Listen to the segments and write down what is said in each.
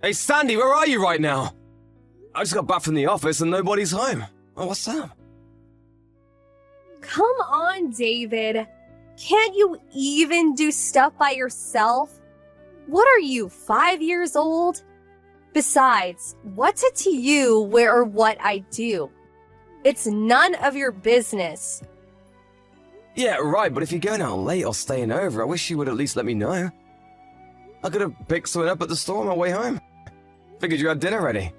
Hey, Sandy, where are you right now? I just got back from the office and nobody's home. Oh, what's up? Come on, David. Can't you even do stuff by yourself? What are you, 5 years old? Besides, what's it to you where or what I do? It's none of your business. Yeah, right, but if you're going out late or staying over, I wish you would at least let me know. I could have picked something up at the store on my way home. Figured you had dinner ready.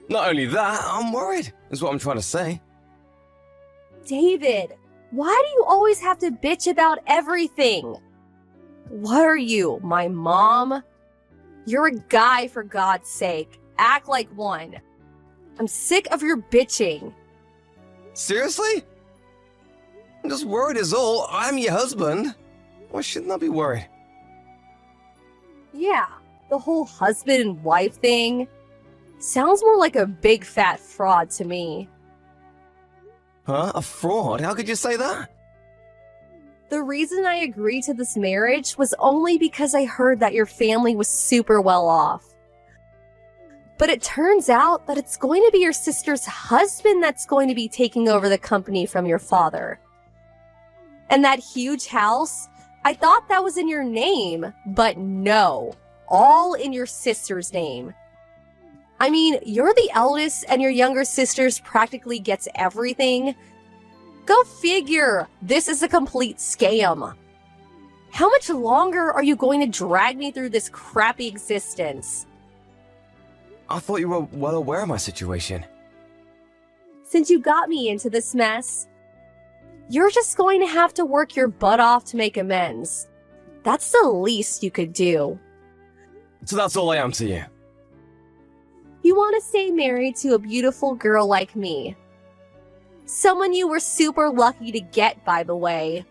Not only that, I'm worried, is what I'm trying to say. David, why do you always have to bitch about everything? What are you, my mom? You're a guy, for God's sake. Act like one. I'm sick of your bitching. Seriously? I'm just worried is all. I'm your husband. Why shouldn't I be worried? Yeah, the whole husband and wife thing sounds more like a big fat fraud to me. Huh? A fraud? How could you say that? The reason I agreed to this marriage was only because I heard that your family was super well off. But it turns out that it's going to be your sister's husband that's going to be taking over the company from your father. And that huge house, I thought that was in your name, but no, all in your sister's name. I mean, you're the eldest and your younger sister's practically gets everything. Go figure, this is a complete scam. How much longer are you going to drag me through this crappy existence? I thought you were well aware of my situation. Since you got me into this mess, you're just going to have to work your butt off to make amends. That's the least you could do. So that's all I am to you. You want to stay married to a beautiful girl like me. Someone you were super lucky to get, by the way.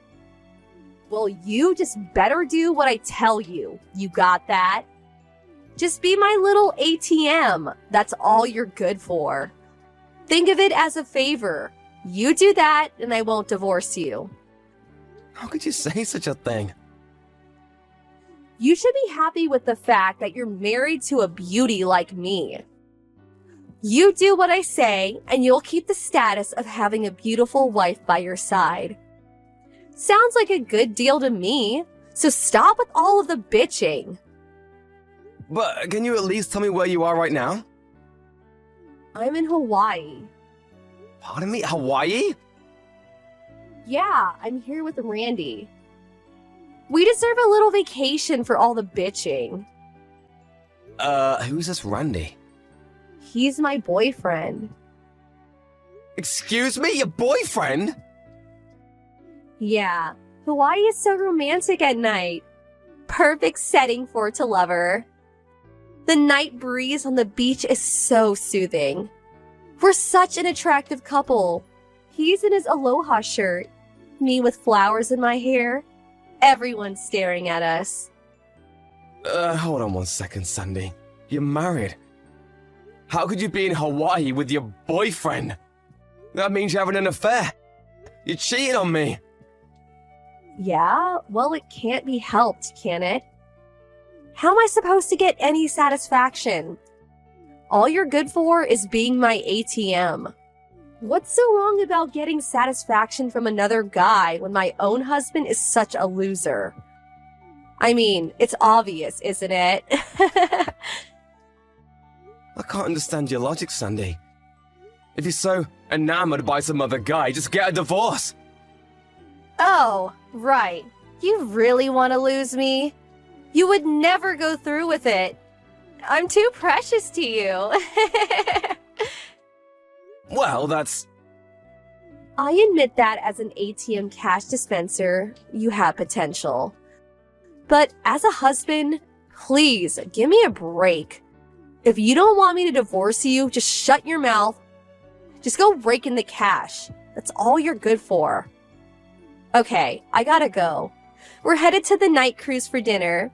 Well, you just better do what I tell you. You got that? Just be my little ATM. That's all you're good for. Think of it as a favor. You do that, and I won't divorce you. How could you say such a thing? You should be happy with the fact that you're married to a beauty like me. You do what I say, and you'll keep the status of having a beautiful wife by your side. Sounds like a good deal to me, so stop with all of the bitching. But can you at least tell me where you are right now? I'm in Hawaii. Pardon me? Hawaii? Yeah, I'm here with Randy. We deserve a little vacation for all the bitching. Who's this Randy? He's my boyfriend. Excuse me? Your boyfriend? Yeah, Hawaii is so romantic at night. Perfect setting for to lover. The night breeze on the beach is so soothing. We're such an attractive couple. He's in his aloha shirt, me with flowers in my hair. Everyone's staring at us. Hold on one second, Sandy. You're married. How could you be in Hawaii with your boyfriend? That means you're having an affair. You're cheating on me. Yeah, well, it can't be helped, can it? How am I supposed to get any satisfaction? All you're good for is being my ATM. What's so wrong about getting satisfaction from another guy when my own husband is such a loser? I mean, it's obvious, isn't it? I can't understand your logic, Sandy. If you're so enamored by some other guy, just get a divorce. Oh, right. You really want to lose me? You would never go through with it. I'm too precious to you. Well, that's... I admit that as an ATM cash dispenser, you have potential. But as a husband, please, give me a break. If you don't want me to divorce you, just shut your mouth. Just go rake in the cash. That's all you're good for. Okay, I gotta go. We're headed to the night cruise for dinner.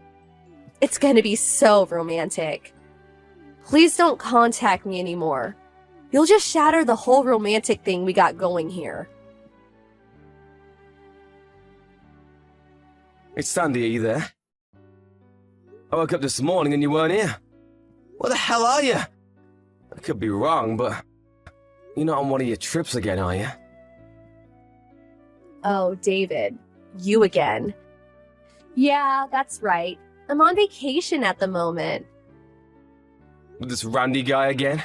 It's gonna be so romantic. Please don't contact me anymore. You'll just shatter the whole romantic thing we got going here. Hey, Sandy, are you there? I woke up this morning and you weren't here. Where the hell are you? I could be wrong, but you're not on one of your trips again, are you? Oh, David, you again. Yeah, that's right. I'm on vacation at the moment. With this Randy guy again?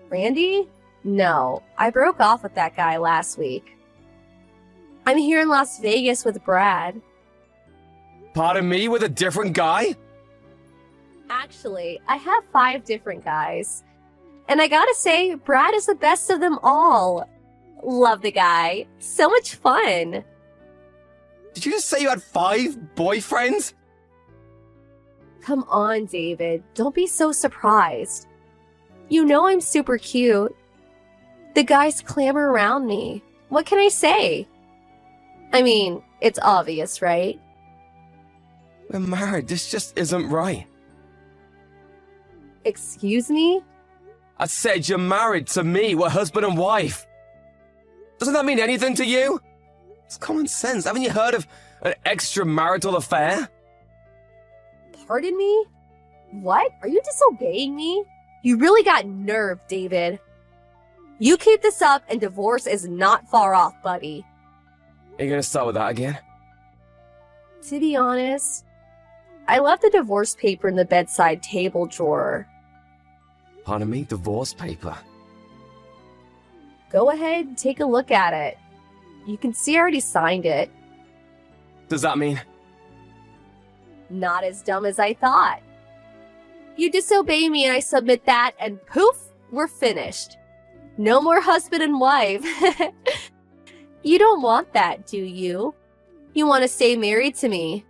Randy? No, I broke off with that guy last week. I'm here in Las Vegas with Brad. Pardon me, with a different guy? Actually, I have 5 different guys. And I gotta say, Brad is the best of them all. Love the guy. So much fun. Did you just say you had 5 boyfriends? Come on, David. Don't be so surprised. You know I'm super cute. The guys clamor around me. What can I say? I mean, it's obvious, right? We're married. This just isn't right. Excuse me? I said you're married to me. We're husband and wife. Doesn't that mean anything to you? It's common sense. Haven't you heard of an extramarital affair? Pardon me? What? Are you disobeying me? You really got nerve, David. You keep this up and divorce is not far off, buddy. Are you gonna start with that again? To be honest, I left the divorce paper in the bedside table drawer. Pardon me? Divorce paper? Go ahead and take a look at it. You can see I already signed it. Does that mean? Not as dumb as I thought. You disobey me and I submit that, and poof, we're finished. No more husband and wife. You don't want that, do you? You want to stay married to me?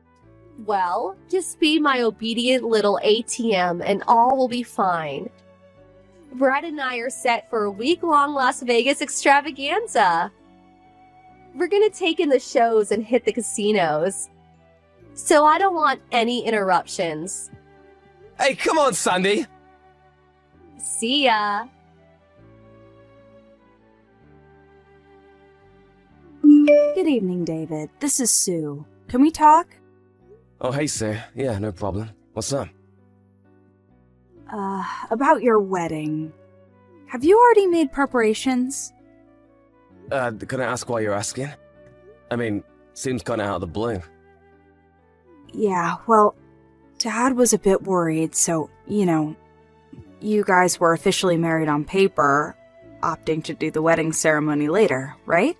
Well, just be my obedient little ATM and all will be fine. Brad and I are set for a week-long Las Vegas extravaganza. We're gonna take in the shows and hit the casinos. So I don't want any interruptions. Hey, come on, Sandy! See ya. Good evening, David. This is Sue. Can we talk? Oh, hey, Sue. Yeah, no problem. What's up? About your wedding. Have you already made preparations? Can I ask why you're asking? I mean, seems kinda out of the blue. Yeah, well, Dad was a bit worried, so, you guys were officially married on paper, opting to do the wedding ceremony later, right?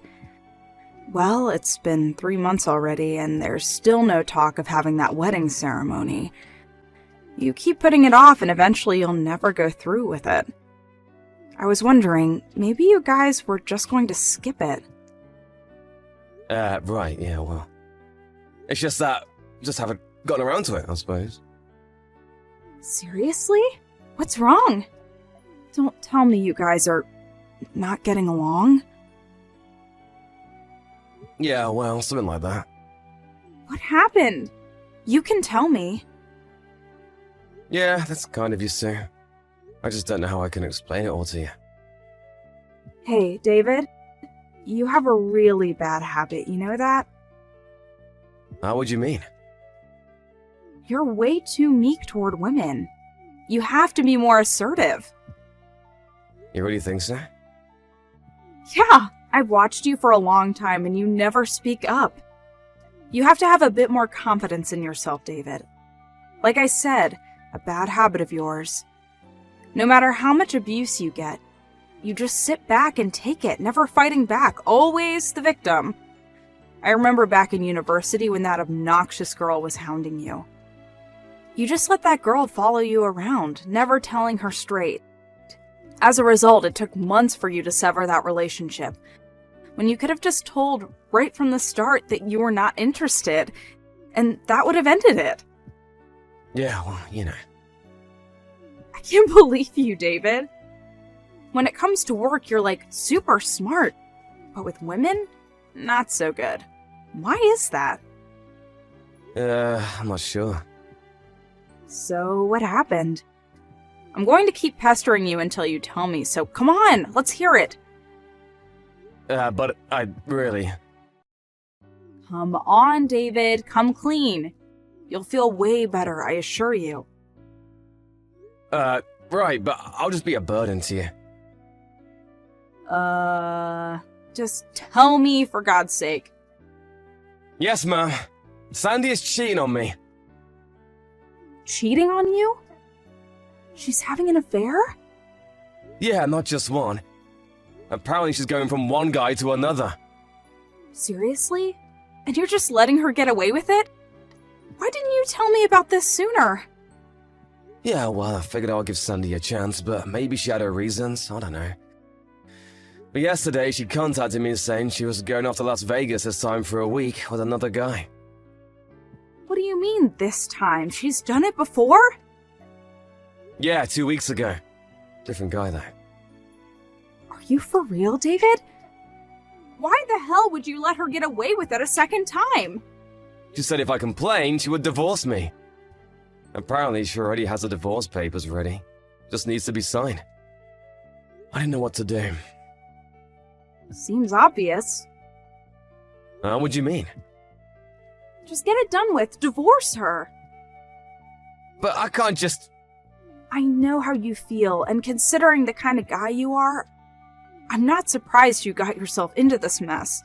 Well, it's been 3 months already, and there's still no talk of having that wedding ceremony. You keep putting it off, and eventually you'll never go through with it. I was wondering, maybe you guys were just going to skip it. Right, yeah, well. It's just that, just haven't gotten around to it, I suppose. Seriously? What's wrong? Don't tell me you guys are not getting along. Yeah, well, something like that. What happened? You can tell me. Yeah, that's kind of you, Sue. I just don't know how I can explain it all to you. Hey, David. You have a really bad habit, you know that? How would you mean? You're way too meek toward women. You have to be more assertive. You really think so? Yeah, I've watched you for a long time and you never speak up. You have to have a bit more confidence in yourself, David. Like I said, a bad habit of yours. No matter how much abuse you get, you just sit back and take it, never fighting back, always the victim. I remember back in university when that obnoxious girl was hounding you. You just let that girl follow you around, never telling her straight. As a result, it took months for you to sever that relationship, when you could have just told right from the start that you were not interested, and that would have ended it. Yeah, well, I can't believe you, David. When it comes to work, you're like super smart, but with women, not so good. Why is that? I'm not sure. So, what happened? I'm going to keep pestering you until you tell me, so come on, let's hear it. But I really... Come on, David, come clean. You'll feel way better, I assure you. Right, but I'll just be a burden to you. Just tell me, for God's sake. Yes, ma'am. Sandy is cheating on me. Cheating on you? She's having an affair? Yeah, not just one. Apparently she's going from one guy to another. Seriously? And you're just letting her get away with it? Why didn't you tell me about this sooner? Yeah, well, I figured I'll give Sandy a chance, but maybe she had her reasons, I don't know. But yesterday she contacted me saying she was going off to Las Vegas this time for a week with another guy. What do you mean, this time? She's done it before? Yeah, 2 weeks ago. Different guy, though. Are you for real, David? Why the hell would you let her get away with it a second time? She said if I complained, she would divorce me. Apparently, she already has the divorce papers ready. Just needs to be signed. I didn't know what to do. Seems obvious. What do you mean? Just get it done with. Divorce her. But I can't just... I know how you feel, and considering the kind of guy you are, I'm not surprised you got yourself into this mess.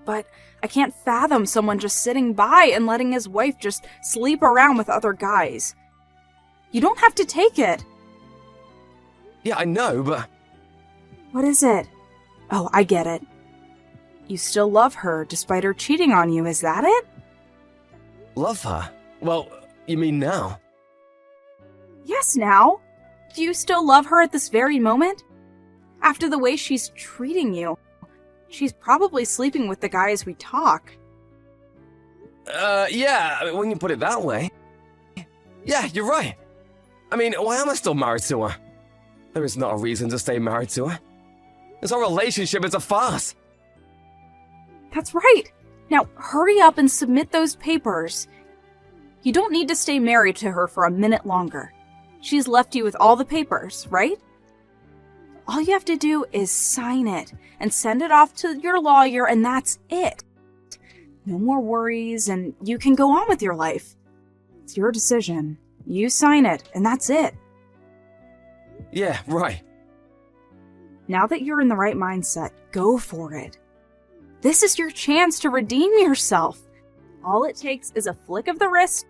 But I can't fathom someone just sitting by and letting his wife just sleep around with other guys. You don't have to take it. Yeah, I know, but... What is it? Oh, I get it. You still love her despite her cheating on you, is that it? Love her? Well, you mean now? Yes, now. Do you still love her at this very moment? After the way she's treating you, she's probably sleeping with the guy as we talk. Yeah, I mean, when you put it that way. Yeah, you're right. I mean, why am I still married to her? There is not a reason to stay married to her. This whole relationship is a farce. That's right. Now, hurry up and submit those papers. You don't need to stay married to her for a minute longer. She's left you with all the papers, right? All you have to do is sign it and send it off to your lawyer, and that's it. No more worries, and you can go on with your life. It's your decision. You sign it, and that's it. Yeah, right. Now that you're in the right mindset, go for it. This is your chance to redeem yourself. All it takes is a flick of the wrist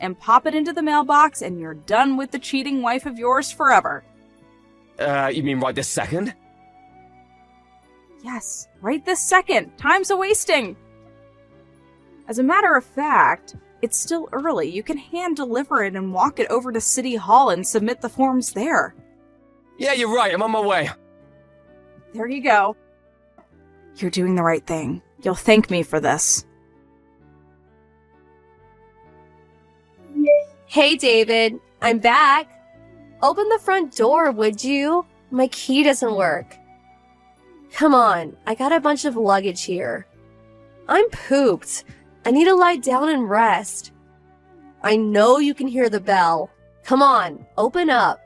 and pop it into the mailbox, and you're done with the cheating wife of yours forever. You mean right this second? Yes, right this second. Time's a-wasting. As a matter of fact, it's still early. You can hand deliver it and walk it over to City Hall and submit the forms there. Yeah, you're right. I'm on my way. There you go. You're doing the right thing. You'll thank me for this. Hey, David. I'm back. Open the front door, would you? My key doesn't work. Come on, I got a bunch of luggage here. I'm pooped. I need to lie down and rest. I know you can hear the bell. Come on, open up.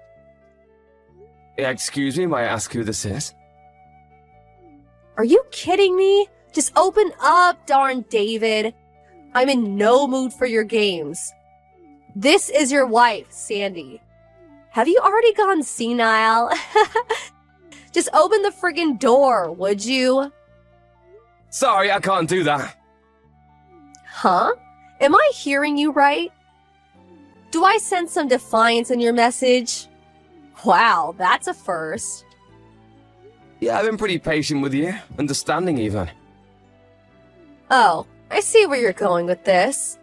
Excuse me, may I ask who this is? Are you kidding me? Just open up, darn David. I'm in no mood for your games. This is your wife, Sandy. Have you already gone senile? Just open the friggin' door, would you? Sorry, I can't do that. Huh? Am I hearing you right? Do I sense some defiance in your message? Wow, that's a first. Yeah, I've been pretty patient with you, understanding even. Oh, I see where you're going with this.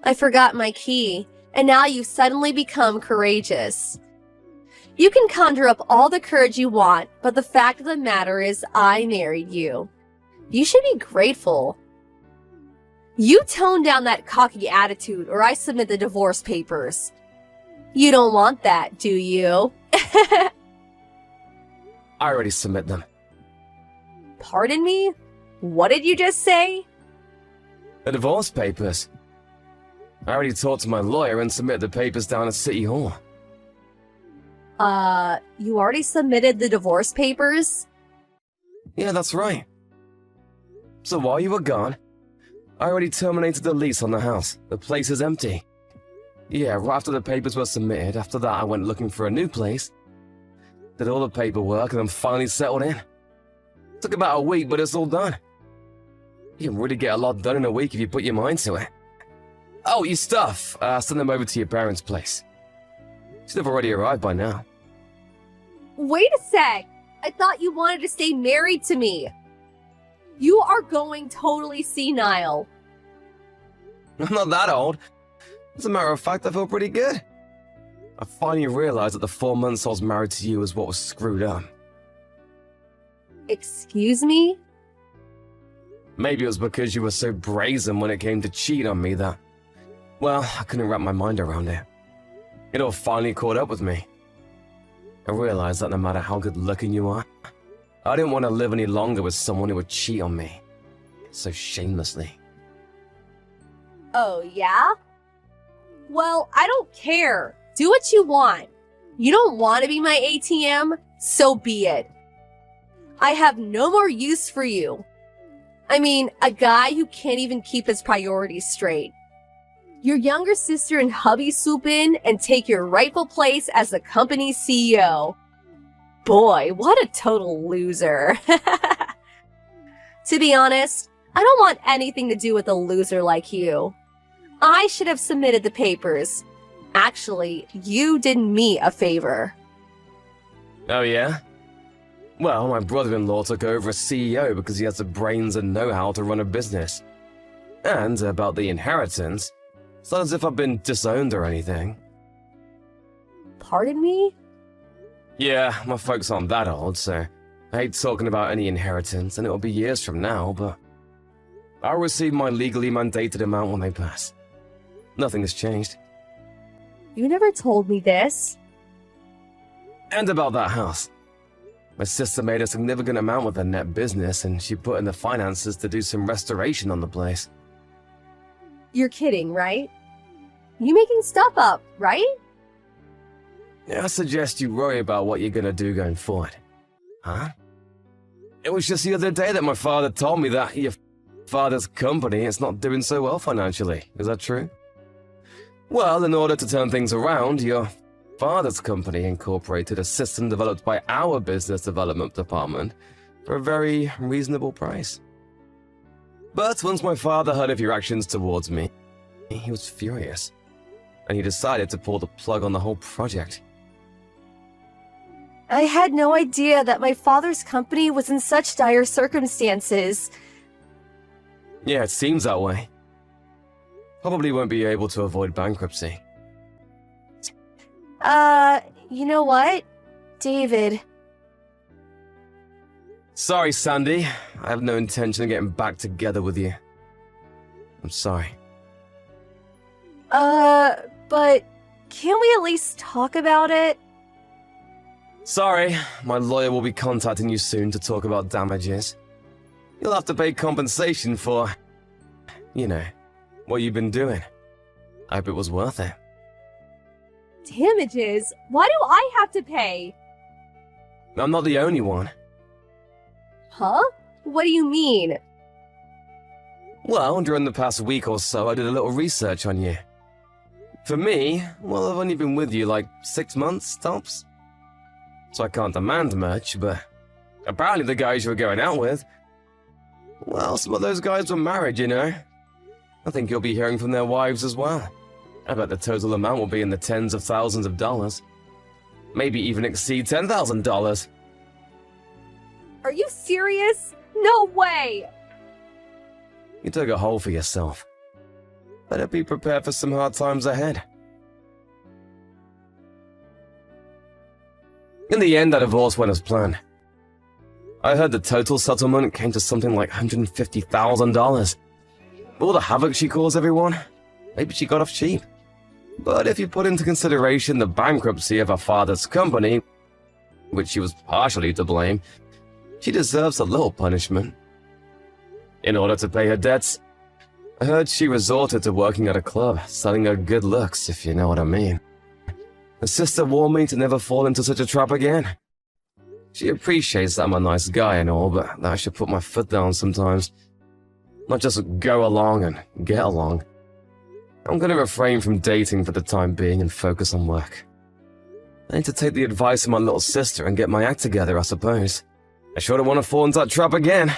I forgot my key, and now you've suddenly become courageous. You can conjure up all the courage you want, but the fact of the matter is I married you. You should be grateful. You tone down that cocky attitude or I submit the divorce papers. You don't want that, do you? I already submit them. Pardon me? What did you just say? The divorce papers. I already talked to my lawyer and submitted the papers down at City Hall. You already submitted the divorce papers? Yeah, that's right. So while you were gone, I already terminated the lease on the house. The place is empty. Yeah, right after the papers were submitted, after that I went looking for a new place, did all the paperwork, and then finally settled in. Took about a week, but it's all done. You can really get a lot done in a week if you put your mind to it. Oh, your stuff. Send them over to your parents' place. Should have already arrived by now. Wait a sec! I thought you wanted to stay married to me. You are going totally senile. I'm not that old. As a matter of fact, I feel pretty good. I finally realized that the 4 months I was married to you was what was screwed up. Excuse me? Maybe it was because you were so brazen when it came to cheat on me that, well, I couldn't wrap my mind around it. It all finally caught up with me. I realized that no matter how good looking you are, I didn't want to live any longer with someone who would cheat on me so shamelessly. Oh, yeah? Well, I don't care. Do what you want. You don't want to be my ATM? So be it. I have no more use for you. I mean, a guy who can't even keep his priorities straight. Your younger sister and hubby swoop in and take your rightful place as the company's CEO. Boy, what a total loser. To be honest, I don't want anything to do with a loser like you. I should have submitted the papers. Actually, you did me a favor. Oh yeah? Well, my brother-in-law took over as CEO because he has the brains and know-how to run a business. And about the inheritance, it's not as if I've been disowned or anything. Pardon me? Yeah, my folks aren't that old, so I hate talking about any inheritance, and it'll be years from now, but I'll receive my legally mandated amount when they pass. Nothing has changed. You never told me this. And about that house. My sister made a significant amount with her net business, and she put in the finances to do some restoration on the place. You're kidding, right? You making stuff up, right? I suggest you worry about what you're gonna do going forward. Huh? It was just the other day that my father told me that your father's company is not doing so well financially. Is that true? Well, in order to turn things around, your father's company incorporated a system developed by our business development department for a very reasonable price. But once my father heard of your actions towards me, he was furious, and he decided to pull the plug on the whole project. I had no idea that my father's company was in such dire circumstances. Yeah, it seems that way. Probably won't be able to avoid bankruptcy. You know what? David. Sorry, Sandy. I have no intention of getting back together with you. I'm sorry. But can we at least talk about it? Sorry, my lawyer will be contacting you soon to talk about damages. You'll have to pay compensation for, you know, what you've been doing. I hope it was worth it. Damages? Why do I have to pay? I'm not the only one. Huh? What do you mean? Well, during the past week or so, I did a little research on you. For me, well, I've only been with you like 6 months, tops. So I can't demand much, but apparently the guys you were going out with, well, some of those guys were married, you know. I think you'll be hearing from their wives as well. I bet the total amount will be in the tens of thousands of dollars. Maybe even exceed $10,000. Are you serious? No way! You dug a hole for yourself. Better be prepared for some hard times ahead. In the end, that divorce went as planned. I heard the total settlement came to something like $150,000. All the havoc she caused everyone, maybe she got off cheap. But if you put into consideration the bankruptcy of her father's company, which she was partially to blame, she deserves a little punishment. In order to pay her debts, I heard she resorted to working at a club, selling her good looks, if you know what I mean. Her sister warned me to never fall into such a trap again. She appreciates that I'm a nice guy and all, but that I should put my foot down sometimes. Not just go along and get along. I'm gonna refrain from dating for the time being and focus on work. I need to take the advice of my little sister and get my act together, I suppose. I sure don't want to fall into that trap again.